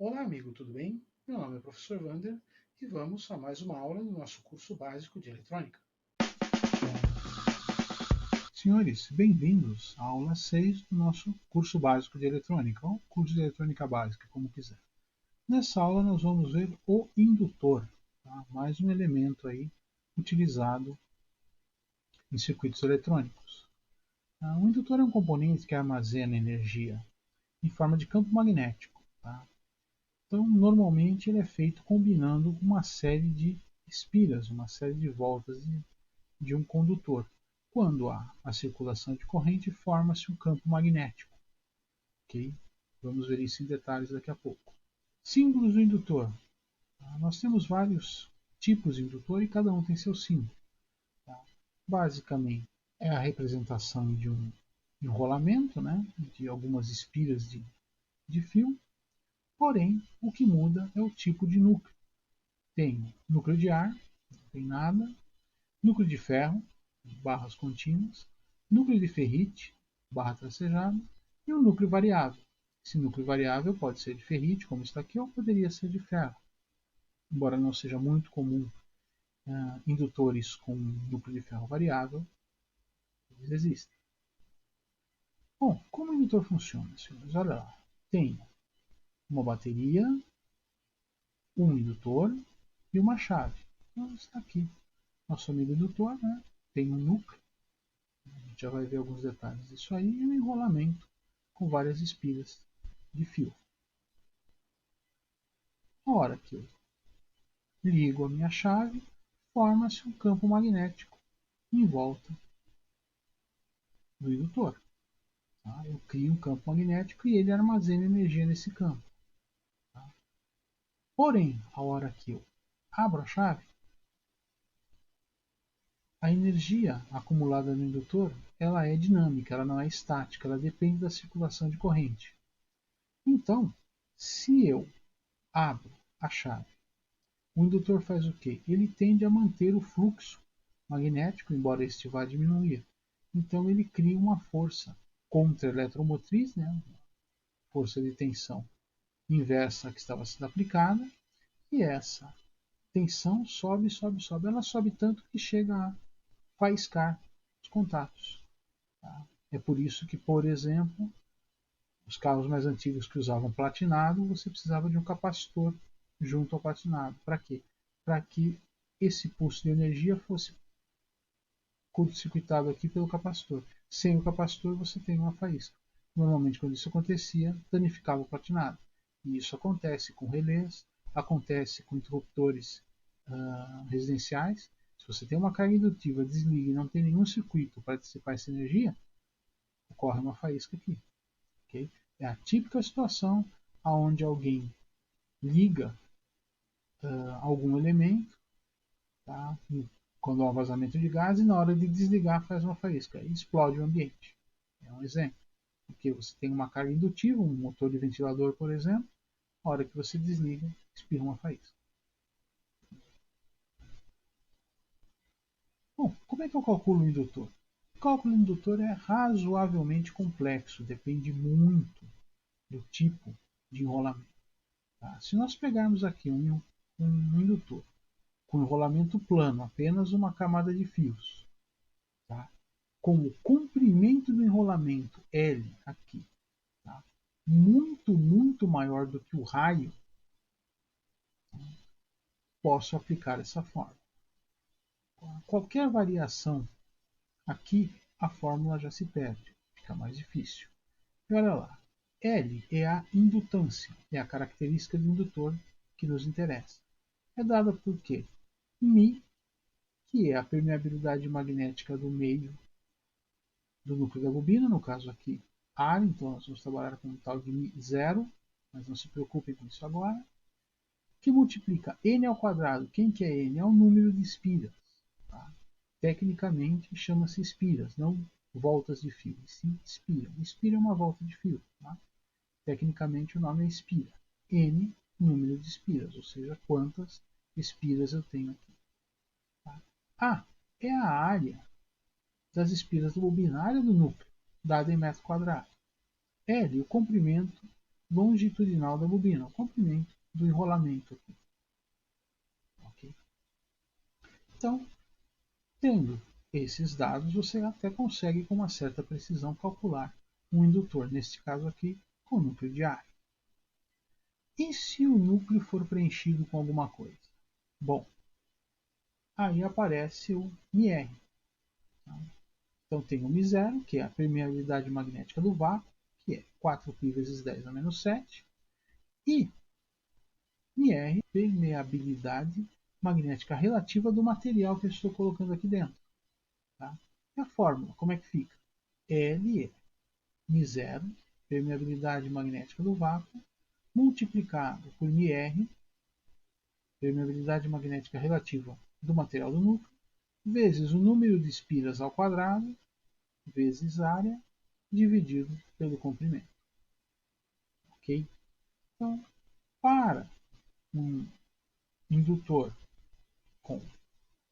Olá, amigo, tudo bem? Meu nome é professor Wander e vamos a mais uma aula do nosso curso básico de eletrônica. Senhores, bem-vindos à aula 6 do nosso curso básico de eletrônica, ou curso de eletrônica básica, como quiser. Nessa aula nós vamos ver o indutor, tá? Mais um elemento aí utilizado em circuitos eletrônicos. O indutor é um componente que armazena energia em forma de campo magnético. Tá? Então, normalmente ele é feito combinando uma série de espiras, uma série de voltas de um condutor. Quando há a circulação de corrente, forma-se um campo magnético. Okay? Vamos ver isso em detalhes daqui a pouco. Símbolos do indutor. Nós temos vários tipos de indutor e cada um tem seu símbolo. Tá? Basicamente, é a representação de um enrolamento, né, de algumas espiras de fio. Porém, o que muda é o tipo de núcleo. Tem núcleo de ar, não tem nada, núcleo de ferro, barras contínuas, núcleo de ferrite, barra tracejada, e um núcleo variável. Esse núcleo variável pode ser de ferrite, como está aqui, ou poderia ser de ferro. Embora não seja muito comum indutores com núcleo de ferro variável, eles existem. Bom, como o indutor funciona, senhores? Olha lá. Tem uma bateria, um indutor e uma chave. Então, está aqui. Nosso amigo indutor, né, tem um núcleo, a gente já vai ver alguns detalhes disso aí, e um enrolamento com várias espiras de fio. A hora que eu ligo a minha chave, forma-se um campo magnético em volta do indutor. Tá? Eu crio um campo magnético e ele armazena energia nesse campo. Tá? Porém, a hora que eu abro a chave, a energia acumulada no indutor ela é dinâmica, ela não é estática, ela depende da circulação de corrente. Então, se eu abro a chave, o indutor faz o quê? Ele tende a manter o fluxo magnético, embora este vá diminuir. Então, ele cria uma força contra-eletromotriz, né? Força de tensão inversa que estava sendo aplicada, e essa tensão sobe, sobe, sobe. Ela sobe tanto que chega a faiscar os contatos. Tá? É por isso que, por exemplo, os carros mais antigos que usavam platinado, você precisava de um capacitor junto ao platinado. Para quê? Para que esse pulso de energia fosse curto-circuitado aqui pelo capacitor. Sem o capacitor, você tem uma faísca. Normalmente, quando isso acontecia, danificava o platinado. E isso acontece com relés, acontece com interruptores residenciais. Se você tem uma carga indutiva, desliga e não tem nenhum circuito para dissipar essa energia, ocorre uma faísca aqui. Okay? É a típica situação onde alguém liga algum elemento, tá? Quando há um vazamento de gás, e na hora de desligar faz uma faísca e explode o ambiente. É um exemplo. Porque você tem uma carga indutiva, um motor de ventilador, por exemplo, na hora que você desliga, espirra uma faísca. Bom, como é que eu calculo o indutor? O cálculo do indutor é razoavelmente complexo, depende muito do tipo de enrolamento. Tá? Se nós pegarmos aqui um indutor com enrolamento plano, apenas uma camada de fios, tá? Com o comprimento do enrolamento L aqui, tá? Muito, muito maior do que o raio, posso aplicar essa fórmula. Qualquer variação aqui, a fórmula já se perde, fica mais difícil. E olha lá, L é a indutância, é a característica do indutor que nos interessa. É dada por quê? Mi, que é a permeabilidade magnética do meio do núcleo da bobina, no caso aqui ar, então nós vamos trabalhar com um tal de Mi zero, mas não se preocupem com isso agora, que multiplica N ao quadrado. Quem que é N? É o número de espiras. Tá? Tecnicamente chama-se espiras, não voltas de fio, e sim espira. Espira é uma volta de fio. Tá? Tecnicamente o nome é espira. N, número de espiras, ou seja, quantas espiras eu tenho aqui. Tá? A é a área das espiras da bobina, a área do núcleo, dada em metro quadrado. L, o comprimento longitudinal da bobina, o comprimento do enrolamento aqui. Okay? Então, tendo esses dados, você até consegue com uma certa precisão calcular um indutor, neste caso aqui, com núcleo de ar. E se o núcleo for preenchido com alguma coisa? Bom, aí aparece o μr. Então tem o μ0, que é a permeabilidade magnética do vácuo, que é 4π vezes 10 a menos 7, e μr, permeabilidade magnética relativa do material que eu estou colocando aqui dentro. Tá? E a fórmula, como é que fica? Le, μ0, permeabilidade magnética do vácuo, multiplicado por μr, permeabilidade magnética relativa do material do núcleo, vezes o número de espiras ao quadrado, vezes área, dividido pelo comprimento. Ok? Então, para um indutor com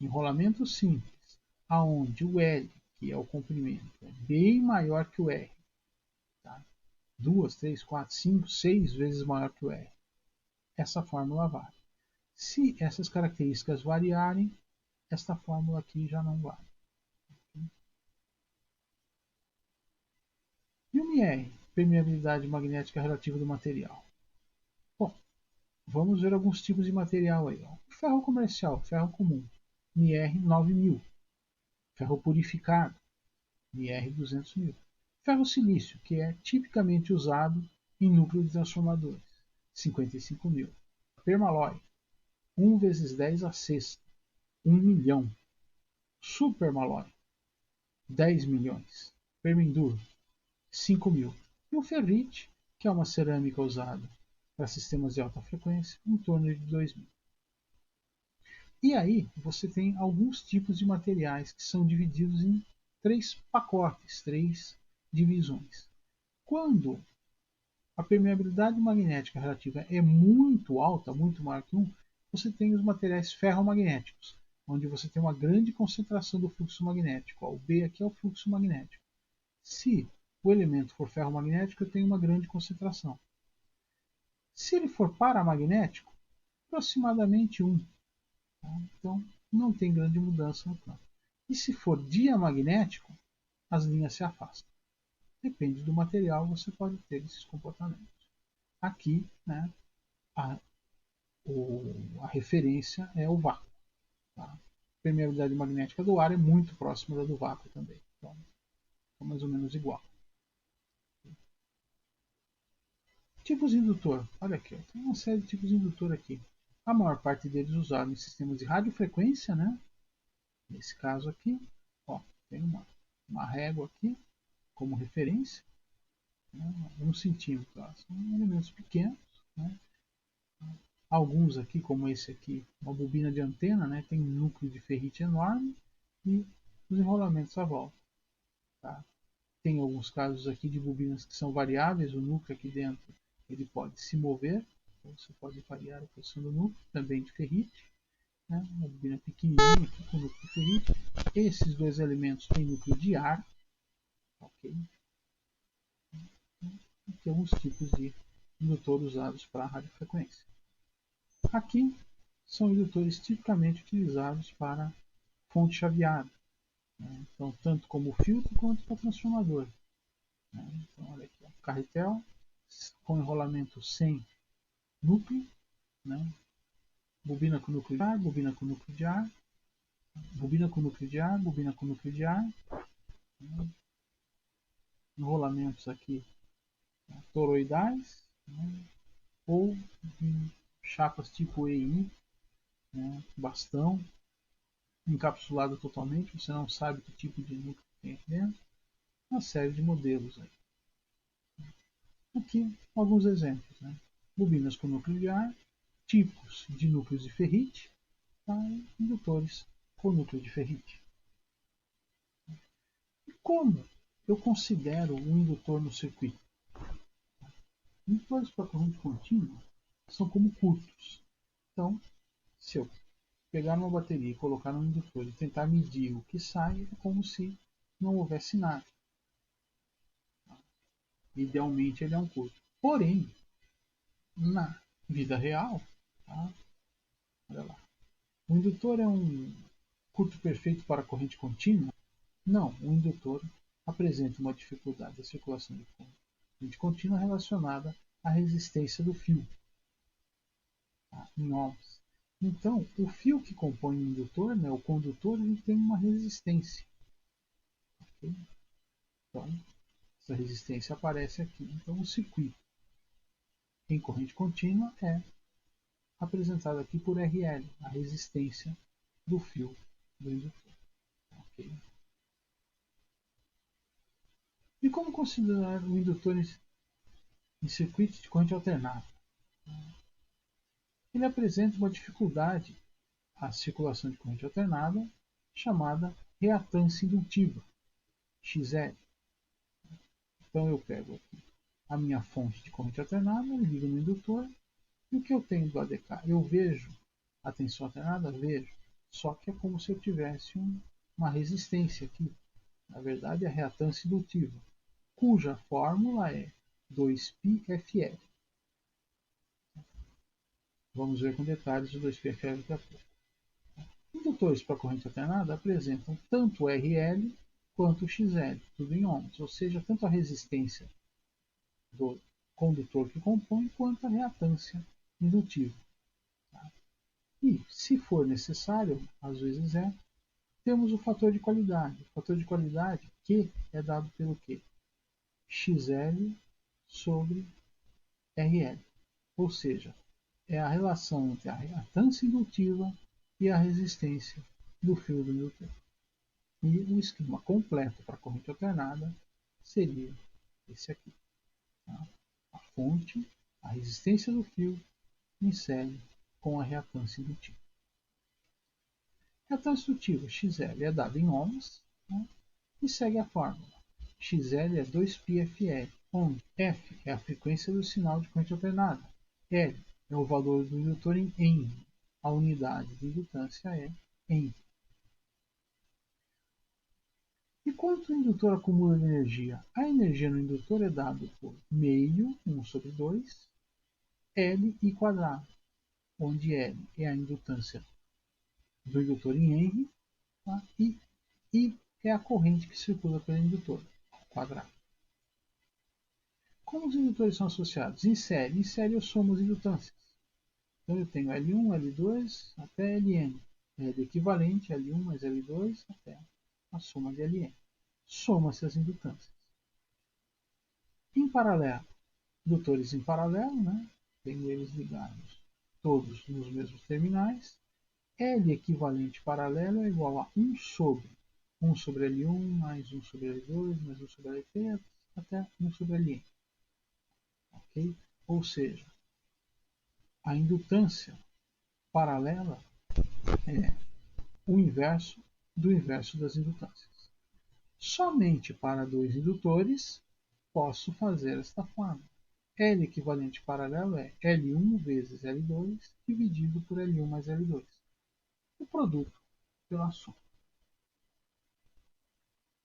enrolamento simples, aonde o L, que é o comprimento, é bem maior que o R, tá? 2, 3, 4, 5, 6 vezes maior que o R, essa fórmula vale. Se essas características variarem, esta fórmula aqui já não vale. E o μr, permeabilidade magnética relativa do material? Bom, vamos ver alguns tipos de material aí. Ó. Ferro comercial, ferro comum, μr 9000. Ferro purificado, μr 200.000. Ferro silício, que é tipicamente usado em núcleo de transformadores, 55.000. Permalloy, 1 vezes 10 a sexta, 1 milhão. Supermalloy, 10 milhões. Permenduro, 5.000. E o ferrite, que é uma cerâmica usada para sistemas de alta frequência, em torno de 2.000. E aí você tem alguns tipos de materiais que são divididos em 3 pacotes, 3 divisões. Quando a permeabilidade magnética relativa é muito alta, muito maior que 1, você tem os materiais ferromagnéticos, onde você tem uma grande concentração do fluxo magnético. O B aqui é o fluxo magnético. Se o elemento for ferromagnético, eu tenho uma grande concentração. Se ele for paramagnético, aproximadamente 1. Tá? Então, não tem grande mudança no campo. E se for diamagnético, as linhas se afastam. Depende do material, você pode ter esses comportamentos. Aqui, né, a referência é o vácuo. Tá? A permeabilidade magnética do ar é muito próxima da do vácuo também. Então, é mais ou menos igual. Tipos de indutor. Olha aqui, ó, tem uma série de tipos de indutor aqui. A maior parte deles usados em sistemas de radiofrequência, né? Nesse caso aqui, ó, tem uma régua aqui como referência, né? 1 centímetro. Tá? São elementos pequenos. Né? Alguns aqui, como esse aqui, uma bobina de antena, né? Tem um núcleo de ferrite enorme e os enrolamentos à volta. Tá? Tem alguns casos aqui de bobinas que são variáveis, o núcleo aqui dentro ele pode se mover, então você pode variar a posição do núcleo, também de ferrite. Né? Uma bobina pequenininha aqui com núcleo de ferrite. Esses dois elementos têm núcleo de ar. Okay? E tem alguns tipos de indutor usados para radiofrequência. Aqui são indutores tipicamente utilizados para fonte chaveada. Né? Então, tanto como filtro quanto para transformador. Né? Então, olha aqui, ó, carretel com enrolamento sem núcleo, né? Bobina com núcleo de ar, bobina com núcleo de ar, bobina com núcleo de ar, bobina com núcleo de ar, né? Enrolamentos aqui, né, toroidais, né? Ou em chapas tipo EI, né? Bastão, encapsulado totalmente, você não sabe que tipo de núcleo tem aqui dentro, uma série de modelos aí. Aqui alguns exemplos, né? Bobinas com núcleo de ar, tipos de núcleos de ferrite, tá? E indutores com núcleo de ferrite. E como eu considero um indutor no circuito? Indutores para corrente contínua são como curtos. Então, se eu pegar uma bateria e colocar no indutor e tentar medir o que sai, é como se não houvesse nada. Idealmente ele é um curto. Porém, na vida real, tá? Olha lá. O indutor é um curto perfeito para corrente contínua? Não, o indutor apresenta uma dificuldade da circulação de corrente contínua relacionada à resistência do fio, tá? Em ohms. Então, o fio que compõe o indutor, né, o condutor, ele tem uma resistência. Okay? Então, essa resistência aparece aqui. Então, o circuito em corrente contínua é apresentado aqui por RL, a resistência do fio do indutor. Okay? E como considerar o indutor em circuito de corrente alternada? Ele apresenta uma dificuldade à circulação de corrente alternada chamada reatância indutiva, XL. Então eu pego aqui a minha fonte de corrente alternada, ligo no indutor, e o que eu tenho do ADK? Eu vejo a tensão alternada? Vejo. Só que é como se eu tivesse uma resistência aqui. Na verdade, é a reatância indutiva, cuja fórmula é 2πfl. Vamos ver com detalhes o 2πfl daqui a pouco. Indutores para corrente alternada apresentam tanto RL quanto XL, tudo em ohms, ou seja, tanto a resistência do condutor que compõe quanto a reatância indutiva. Tá? E, se for necessário, às vezes temos o fator de qualidade. O fator de qualidade Q é dado pelo quê? XL sobre RL. Ou seja, é a relação entre a reatância indutiva e a resistência do fio do indutor. E o esquema completo para a corrente alternada seria esse aqui. Tá? A fonte, a resistência do fio, em série com a reatância indutiva. A reatância indutiva XL é dada em ohms, né? E segue a fórmula. XL é 2πfL, onde F é a frequência do sinal de corrente alternada, L é o valor do indutor em Henry, a unidade de indutância é Henry. E quanto o indutor acumula de energia? A energia no indutor é dada por meio, 1 sobre 2, L I quadrado, onde L é a indutância do indutor em Henry, tá? E I é a corrente que circula pelo indutor, ao quadrado. Como os indutores são associados? Em série eu somo as indutâncias. Então eu tenho L1, L2 até Ln. L equivalente a L1 mais L2 até a soma de Ln. Soma-se as indutâncias. Em paralelo, indutores em paralelo, né? Tenho eles ligados todos nos mesmos terminais. L equivalente paralelo é igual a 1 sobre 1 sobre L1 mais 1 sobre L2 mais 1 sobre L3 até 1 sobre Ln. Okay? Ou seja, a indutância paralela é o inverso do inverso das indutâncias. Somente para dois indutores posso fazer esta fórmula. L equivalente paralelo é L1 vezes L2 dividido por L1 mais L2. O produto pela soma.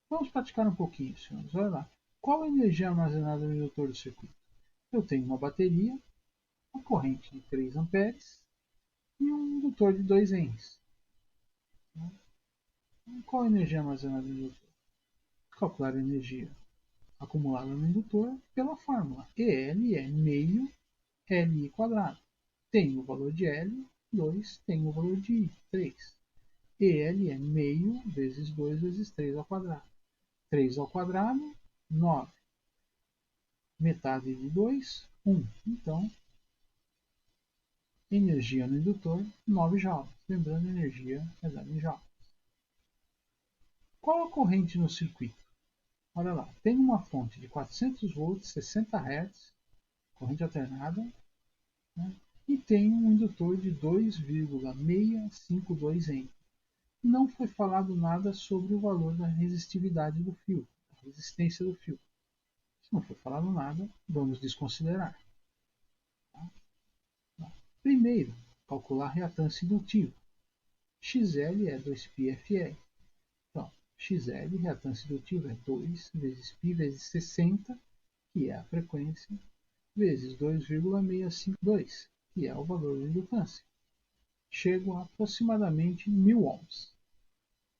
Vamos praticar um pouquinho, senhores. Olha lá. Qual a energia armazenada no indutor do circuito? Eu tenho uma bateria, uma corrente de 3 amperes e um indutor de 2 Henrys. Qual a energia armazenada no indutor? Calcular a energia acumulada no indutor pela fórmula. EL é meio Li quadrado. Tem o valor de L, 2, tem o valor de I, 3. EL é meio vezes 2 vezes 3 ao quadrado. 3 ao quadrado, 9. Metade de 2, 1. Então, energia no indutor, 9 joules. Lembrando, energia é dada em joules. Qual a corrente no circuito? Olha lá, tem uma fonte de 400 volts, 60 Hz, corrente alternada, né? E tem um indutor de 2,652 N. Não foi falado nada sobre o valor da resistividade do fio, a resistência do fio. Se não foi falado nada, vamos desconsiderar. Tá? Primeiro, calcular a reatância indutiva. XL é 2πfL. Então, XL, reatância indutiva, é 2 vezes π vezes 60, que é a frequência vezes 2,652, que é o valor da indutância. Chego a aproximadamente 1000 ohms.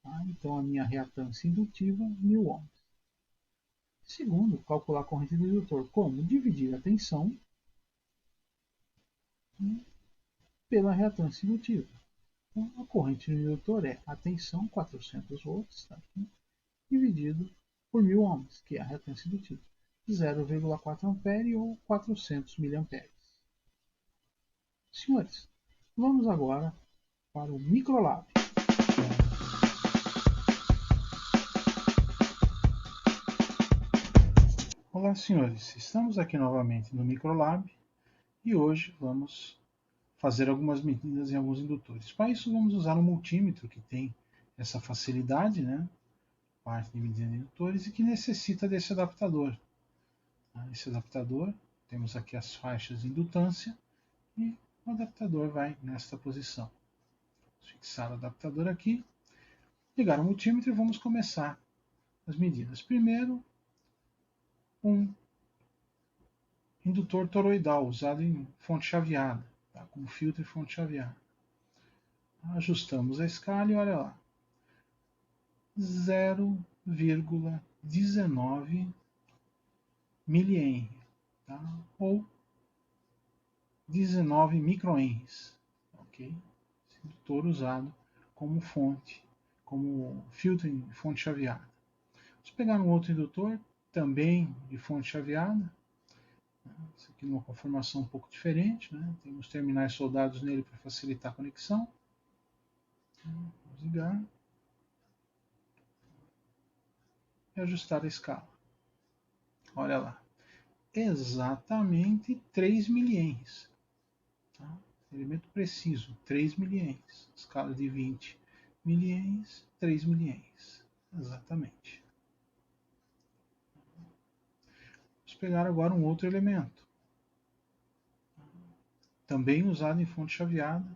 Tá? Então, a minha reatância indutiva, 1000 ohms. Segundo, calcular a corrente do indutor. Como? Dividir a tensão pela reatância indutiva. Então, a corrente do indutor é a tensão, 400 volts, tá aqui, dividido por 1000 ohms, que é a reatância indutiva. 0,4 ampere ou 400 miliamperes. Senhores, vamos agora para o microlab. Olá, senhores. Estamos aqui novamente no microlab e hoje vamos fazer algumas medidas em alguns indutores. Para isso, vamos usar um multímetro que tem essa facilidade, né? Parte de medida de indutores e que necessita desse adaptador. Esse adaptador, temos aqui as faixas de indutância e o adaptador vai nesta posição. Vamos fixar o adaptador aqui, ligar o multímetro e vamos começar as medidas. Primeiro, um indutor toroidal usado em fonte chaveada, tá? Com filtro e fonte chaveada. Ajustamos a escala e olha lá, 0,19 milihenry, tá? Ou 19 microhenries, ok? Esse indutor usado como fonte, como filtro em fonte chaveada. Vamos pegar um outro indutor, também de fonte chaveada. Esse aqui numa conformação um pouco diferente, né? Tem os terminais soldados nele para facilitar a conexão. Vamos ligar e ajustar a escala. Olha lá, exatamente 3 milihenries. Tá? Elemento preciso, 3 milihenries. Escala de 20 milihenries, 3 milihenries. Exatamente. Vamos pegar agora um outro elemento, também usado em fonte chaveada.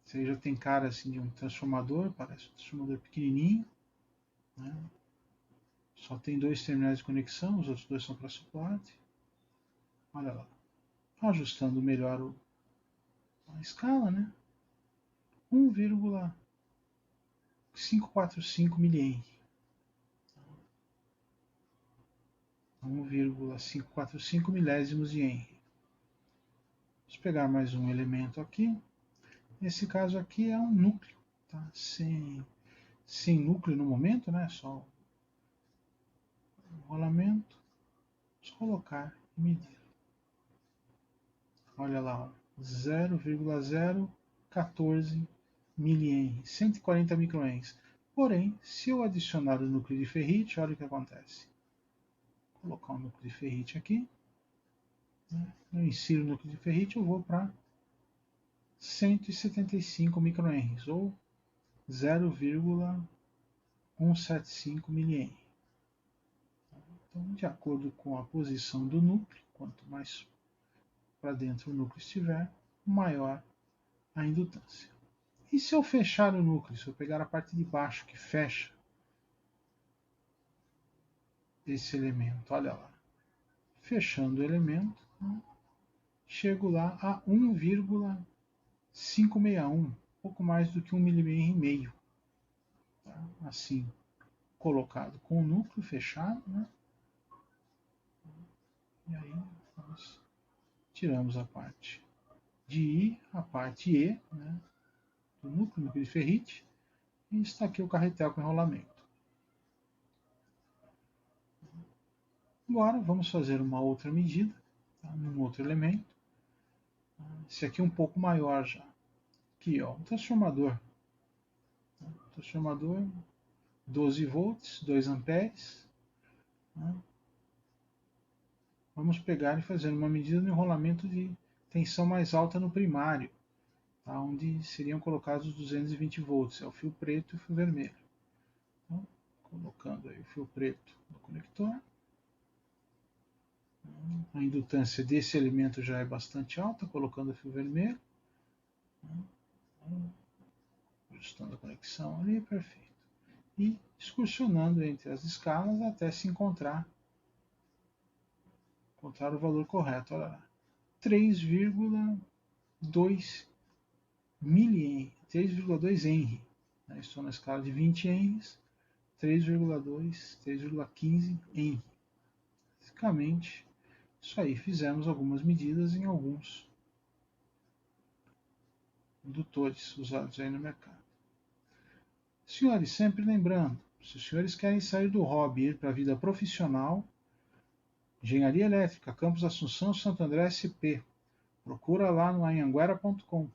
Você já tem cara assim de um transformador, parece um transformador pequenininho, né? Só tem 2 terminais de conexão, os outros 2 são para suporte. Olha lá, ajustando melhor a escala, né? 1,545 milihenry. 1,545 milésimos de Henry. Vamos pegar mais um elemento aqui. Nesse caso aqui é um núcleo, tá? Sem núcleo no momento, né? Só rolamento. Vamos colocar e medir. Olha lá, 0,014 milihenry, 140 microhenries. Porém, se eu adicionar o núcleo de ferrite, olha o que acontece. Vou colocar o núcleo de ferrite aqui. Eu insiro o núcleo de ferrite, eu vou para 175 microhenries, ou 0,175 milihenry. Então, de acordo com a posição do núcleo, quanto mais para dentro o núcleo estiver, maior a indutância. E se eu fechar o núcleo, se eu pegar a parte de baixo que fecha esse elemento, olha lá, fechando o elemento, chego lá a 1,561, pouco mais do que 1 milihenry e meio. Tá? Assim, colocado com o núcleo fechado, né? E aí nós tiramos a parte de I, a parte E, né, do núcleo de ferrite, e está aqui o carretel com enrolamento. Agora vamos fazer uma outra medida, tá, num outro elemento. Esse aqui é um pouco maior já. Aqui, ó, um transformador. Transformador 12 volts, 2 amperes. Né? Vamos pegar e fazer uma medida no enrolamento de tensão mais alta no primário, tá? Onde seriam colocados 220 volts, é o fio preto e o fio vermelho. Então, colocando aí o fio preto no conector. A indutância desse elemento já é bastante alta, colocando o fio vermelho. Ajustando a conexão ali, perfeito. E excursionando entre as escalas até se encontrar encontrar o valor correto. Olha lá. 3,2 milli, 3,2 Henry. Estou na escala de 20 Henrys, 3,2, 3,15 Henry. Basicamente, isso aí. Fizemos algumas medidas em alguns indutores usados aí no mercado. Senhores, sempre lembrando, se os senhores querem sair do hobby e ir para a vida profissional, Engenharia Elétrica, Campus Assunção, Santo André, SP. Procura lá no anhanguera.com.